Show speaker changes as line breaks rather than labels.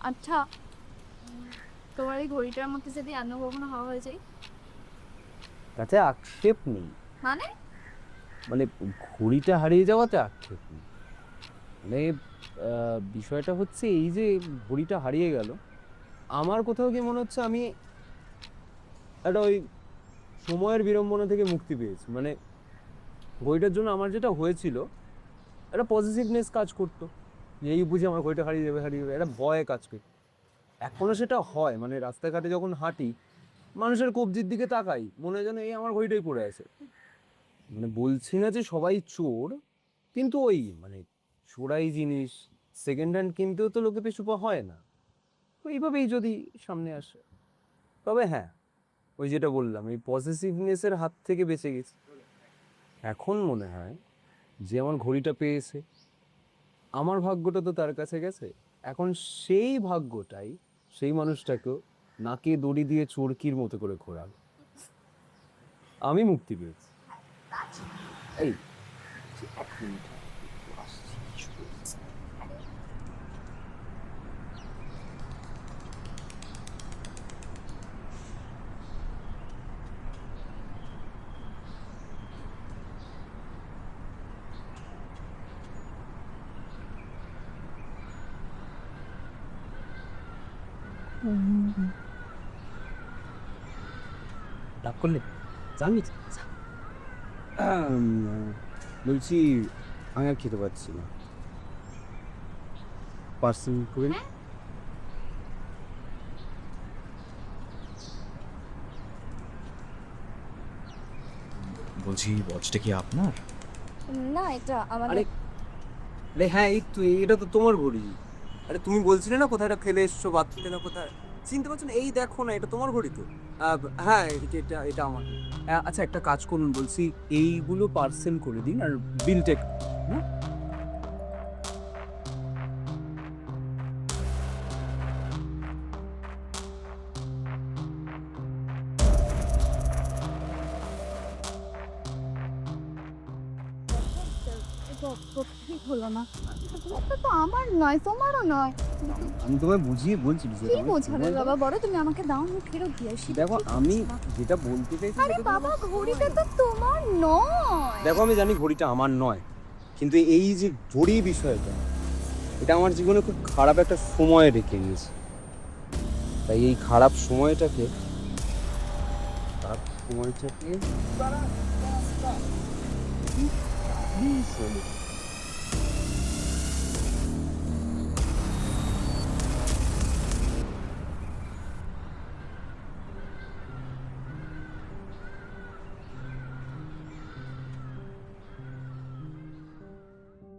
আচ্ছা, তোমার এই ঘড়িটার মধ্যে যদি অন্য কখনো হাওয়া হয়ে যায়?
তাতে আক্ষেপ নেই,
মানে?
মানে ঘড়িটা হারিয়ে যাওয়াতে আক্ষেপ নেই। মানে বিষয়টা হচ্ছে এই যে ঘড়িটা হারিয়ে গেল, আমার কোথাও গিয়ে মনে হচ্ছে আমি একটা ওই সময়ের বিড়ম্বনা থেকে মুক্তি পেয়েছি। মানে ঘড়িটার জন্য আমার যেটা হয়েছিল, একটা পজিটিভনেস কাজ করতো যে এই বুঝে আমার ঘড়িটা হারিয়ে যাবে একটা ভয় কাজ করতো। এখনো সেটা হয়, মানে রাস্তাঘাটে যখন হাঁটি মানুষের কবজির দিকে তাকাই, মনে হয় যেন এই আমার ঘড়িটাই পড়ে আছে। মানে বলছি না যে সবাই চোর, কিন্তু ওই মানে চোরাই জিনিস সেকেন্ড হ্যান্ড কিনতেও তো লোকে পিছুপা হয় না। তো এইভাবেই যদি সামনে আসে, তবে হ্যাঁ, ওই যেটা বললাম এই পসেসিভনেসের হাত থেকে বেঁচে গেছি। এখন মনে হয় যে আমার ঘড়িটা পেয়েছে, আমার ভাগ্যটা তো তার কাছে গেছে। এখন সেই ভাগ্যটাই সেই মানুষটাকেও নাকে দড়ি দিয়ে চোরকির মতো করে ঘোরাবে। আমি মুক্তি পেয়েছি। এই এক মিনিট, আসছি। রাগ করলে জানি। বলছি আমি আর খেতে পারছি না, পার্সেল করে
হ্যাঁ,
বলছি ওয়াচটা কি আপনার?
না এটা আমাদের।
আরে আরে হ্যাঁ, এই তো এটা তো তোমার ঘড়ি। আরে তুমি বলছিলে না কোথায় এটা ফেলে এসছো, বাথরুমে না কোথায়, চিনতে পারছো না? এই দেখো না, এটা তোমার ঘড়ি তো। হ্যাঁ, এটা এটা আমার। আচ্ছা একটা কাজ করুন, বলছি এইগুলো পার্সেল করে দিন আর বিলটা একটু, হ্যাঁ?
ঠিক হলো না। এটা তো আমার নয়, তোমারও নয়।
আমি তোমায় বুঝিয়ে বলছি
কি
বিষয়টা, আমি
বোঝাবে
তোমায়
বাবা, বড় তুমি আমাকে দাও, আমি ফেরত দিয়ে আসি।
দেখো আমি যেটা বলতে চাইছি
আরে
সেটা তুমি
বাবা,
আমাকে
ঘড়িটা
শোনো।
তো তোমার নয়।
দেখো আমি জানি ঘড়িটা আমার নয়, কিন্তু এই যে ঘড়ি বিষয়টা, এটা আমার জীবনে খুব খারাপ একটা সময় রেখে গিয়েছে। তাই এই খারাপ সময়টাকে খারাপ সময়টাকে